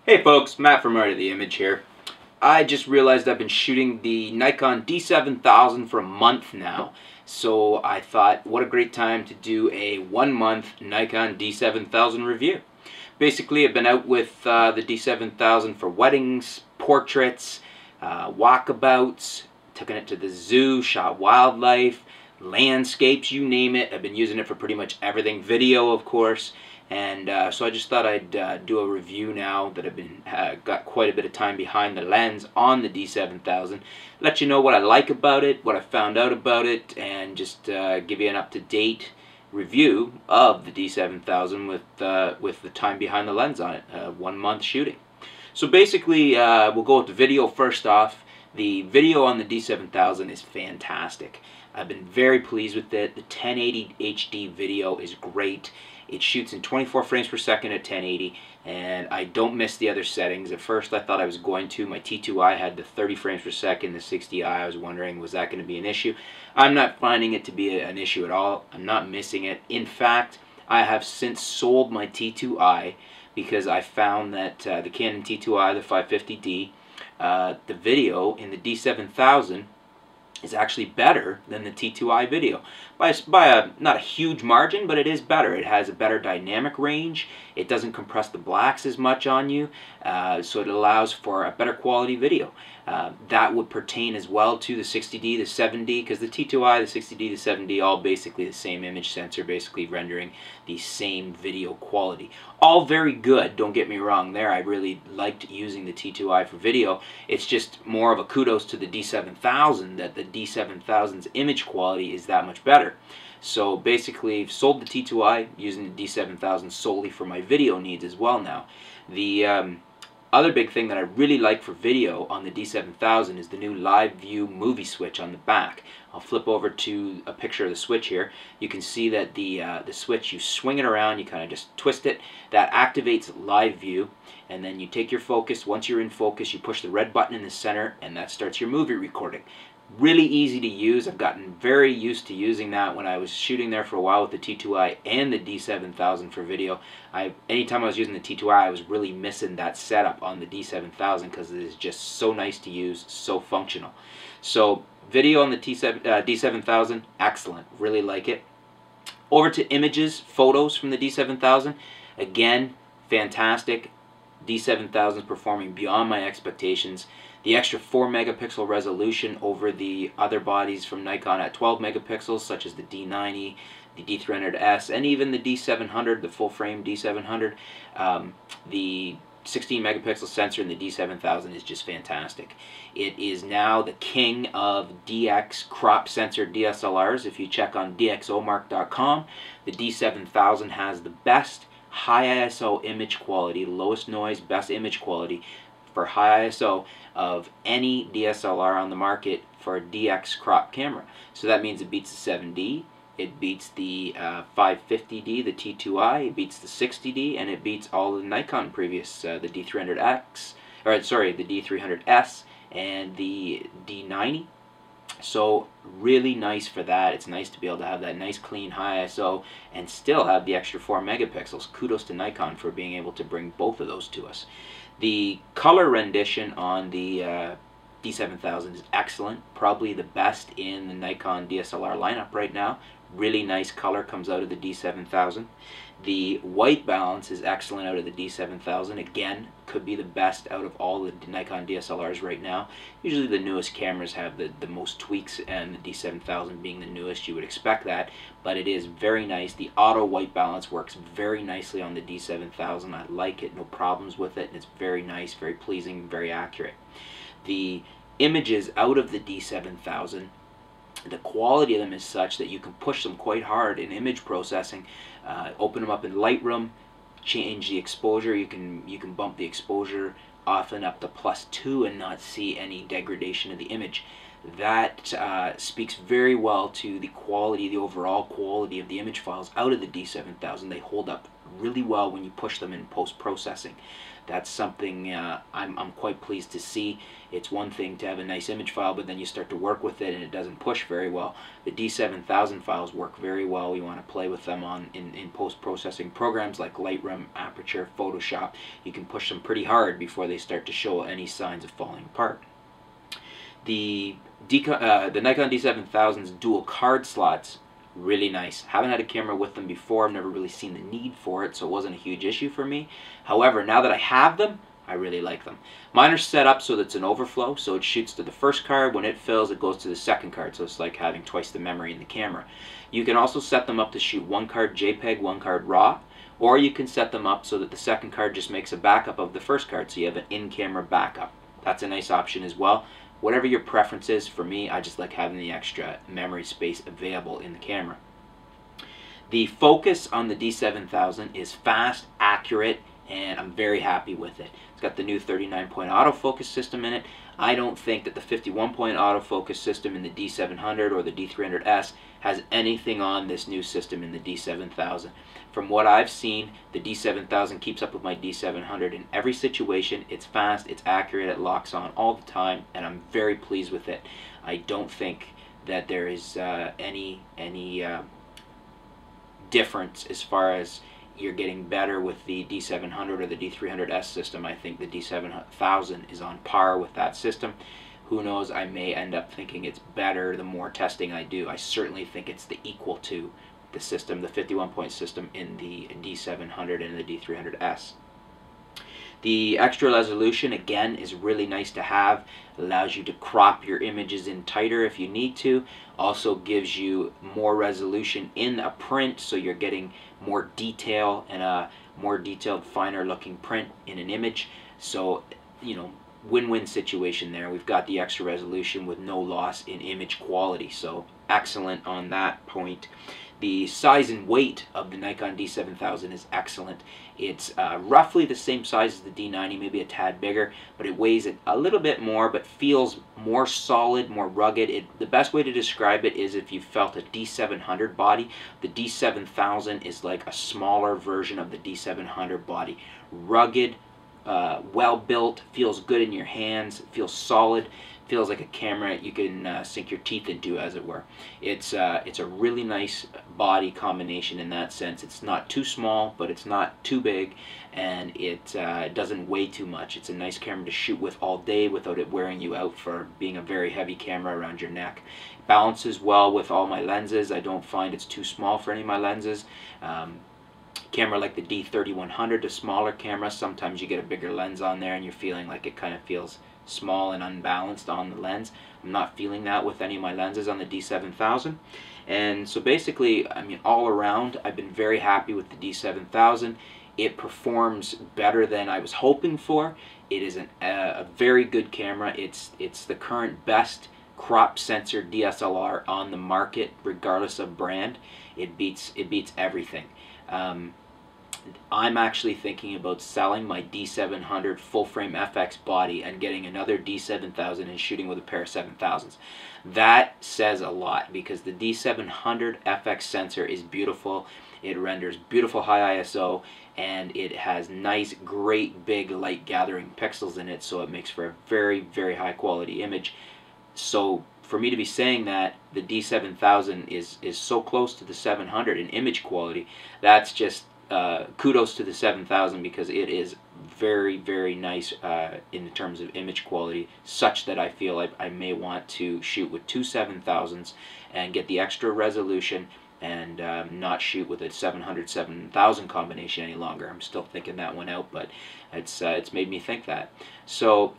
Hey folks, Matt from Art of the Image here. I just realized I've been shooting the Nikon D7000 for a month now. So I thought, what a great time to do a 1-month Nikon D7000 review. Basically, I've been out with the D7000 for weddings, portraits, walkabouts, taken it to the zoo, shot wildlife, landscapes, you name it. I've been using it for pretty much everything. Video, of course. And so I just thought I'd do a review now that I've been got quite a bit of time behind the lens on the D7000. Let you know what I like about it, what I found out about it, and just give you an up-to-date review of the D7000 with the time behind the lens on it, 1 month shooting. So basically, we'll go with the video first off. The video on the D7000 is fantastic. I've been very pleased with it. The 1080 HD video is great. It shoots in 24 frames per second at 1080, and I don't miss the other settings. At first I thought I was going to. My T2i had the 30 frames per second, the 60i. I was wondering, was that going to be an issue? I'm not finding it to be an issue at all. I'm not missing it. In fact, I have since sold my T2i because I found that the Canon T2i, the 550D, the video in the D7000 is actually better than the T2i video by a not a huge margin, but it is better. It has a better dynamic range. It doesn't compress the blacks as much on you, so it allows for a better quality video. That would pertain as well to the 60D, the 7D, because the T2i, the 60D, the 7D, all basically the same image sensor, basically rendering the same video quality. All very good, don't get me wrong there. I really liked using the T2i for video. It's just more of a kudos to the D7000 that the D7000's image quality is that much better. So basically, sold the T2i using the D7000 solely for my video needs as well now. The other big thing that I really like for video on the D7000 is the new live view movie switch on the back. I'll flip over to a picture of the switch here. You can see that the switch, you swing it around, you kind of just twist it. That activates live view, and then you take your focus. Once you're in focus, you push the red button in the center, and that starts your movie recording. Really easy to use. I've gotten very used to using that when I was shooting there for a while with the T2i and the D7000 for video. Anytime I was using the T2i, I was really missing that setup on the D7000 because it is just so nice to use, so functional. So video on the D7000, excellent. Really like it. Over to images, photos from the D7000. Again, fantastic. D7000 is performing beyond my expectations. The extra 4 megapixel resolution over the other bodies from Nikon at 12 megapixels, such as the D90, the D300S, and even the D700, the full frame D700. The 16 megapixel sensor in the D7000 is just fantastic. It is now the king of DX crop sensor DSLRs. If you check on dxomark.com, the D7000 has the best high ISO image quality, lowest noise, best image quality for high ISO of any DSLR on the market for a DX crop camera. So that means it beats the 7D, it beats the 550D, the T2i, it beats the 60D, and it beats all the Nikon previous, the D300X, or sorry, the D300S and the D90. So really nice for that. It's nice to be able to have that nice clean high ISO and still have the extra 4 megapixels. Kudos to Nikon for being able to bring both of those to us. The color rendition on the D7000 is excellent, probably the best in the Nikon DSLR lineup right now. Really nice color comes out of the D7000. The white balance is excellent out of the D7000. Again, could be the best out of all the Nikon DSLRs right now. Usually the newest cameras have the most tweaks, and the D7000 being the newest, you would expect that, but it is very nice. The auto white balance works very nicely on the D7000. I like it, no problems with it, and it's very nice, very pleasing, very accurate. The images out of the D7000, the quality of them is such that you can push them quite hard in image processing. Open them up in Lightroom, change the exposure. You can bump the exposure often up to +2 and not see any degradation of the image. That speaks very well to the quality, the overall quality of the image files out of the D7000. They hold up really well when you push them in post-processing. That's something I'm quite pleased to see. It's one thing to have a nice image file, but then you start to work with it and it doesn't push very well. The D7000 files work very well. You want to play with them in post-processing programs like Lightroom, Aperture, Photoshop. You can push them pretty hard before they start to show any signs of falling apart. The Nikon D7000's dual card slots, really nice. Haven't had a camera with them before. I've never really seen the need for it, so it wasn't a huge issue for me. However, now that I have them, I really like them. Mine are set up so that it's an overflow, so it shoots to the first card. When it fills, it goes to the second card, so it's like having twice the memory in the camera. You can also set them up to shoot one card JPEG, one card RAW, or you can set them up so that the second card just makes a backup of the first card, so you have an in-camera backup. That's a nice option as well. Whatever your preference is, for me, I just like having the extra memory space available in the camera. The focus on the D7000 is fast, accurate, and I'm very happy with it. It's got the new 39-point autofocus system in it. I don't think that the 51-point autofocus system in the D700 or the D300S has anything on this new system in the D7000. From what I've seen, the D7000 keeps up with my D700 in every situation. It's fast, it's accurate, it locks on all the time, and I'm very pleased with it. I don't think that there is any difference as far as you're getting better with the D700 or the D300S system. I think the D7000 is on par with that system. Who knows, I may end up thinking it's better the more testing I do. I certainly think it's the equal to the system, the 51-point system in the D700 and the D300S. The extra resolution, again, is really nice to have. It allows you to crop your images in tighter if you need to. Also gives you more resolution in a print, so you're getting more detail and a more detailed, finer looking print in an image. So, you know, win-win situation there. We've got the extra resolution with no loss in image quality, so excellent on that point. The size and weight of the Nikon D7000 is excellent. It's roughly the same size as the D90, maybe a tad bigger, but it weighs a little bit more, but feels more solid, more rugged. The best way to describe it is if you felt a D700 body, the D7000 is like a smaller version of the D700 body. Rugged, well built, feels good in your hands, feels solid, feels like a camera you can sink your teeth into, as it were. It's a really nice body combination in that sense. It's not too small, but it's not too big, and it doesn't weigh too much. It's a nice camera to shoot with all day without it wearing you out for being a very heavy camera around your neck. It balances well with all my lenses. I don't find it's too small for any of my lenses. Camera like the D3100, a smaller camera, sometimes you get a bigger lens on there and you're feeling like it kind of feels small and unbalanced on the lens. I'm not feeling that with any of my lenses on the D7000. And so basically, I mean, all around, I've been very happy with the D7000. It performs better than I was hoping for. It is a very good camera. It's the current best crop sensor DSLR on the market, regardless of brand. It beats everything. I'm actually thinking about selling my D700 full-frame FX body and getting another D7000 and shooting with a pair of 7000s. That says a lot, because the D700 FX sensor is beautiful. It renders beautiful high ISO, and it has nice, great, big light gathering pixels in it, so it makes for a very, very high quality image. So for me to be saying that the D7000 is so close to the 700 in image quality, that's just kudos to the 7000, because it is very, very nice in terms of image quality, such that I feel I may want to shoot with two 7000s and get the extra resolution and not shoot with a 700-7000 combination any longer. I'm still thinking that one out, but it's made me think that. So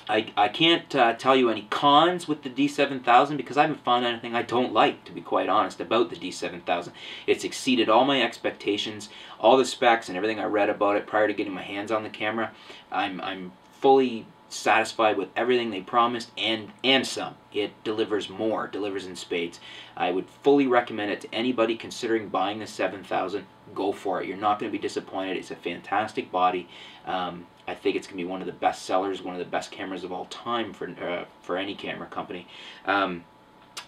I can't tell you any cons with the D7000, because I haven't found anything I don't like, to be quite honest, about the D7000. It's exceeded all my expectations, all the specs and everything I read about it prior to getting my hands on the camera. I'm fully satisfied with everything they promised, and some. It delivers more, delivers in spades. I would fully recommend it to anybody considering buying the 7000. Go for it. You're not going to be disappointed. It's a fantastic body. I think it's going to be one of the best sellers, one of the best cameras of all time for any camera company.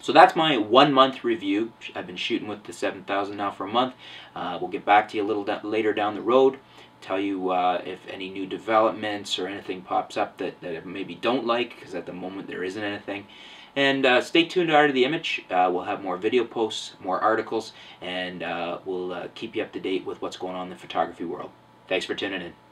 So that's my 1 month review. I've been shooting with the 7000 now for a month. We'll get back to you a little later down the road, tell you if any new developments or anything pops up that I maybe don't like, because at the moment there isn't anything. And stay tuned to Art of the Image. We'll have more video posts, more articles, and we'll keep you up to date with what's going on in the photography world. Thanks for tuning in.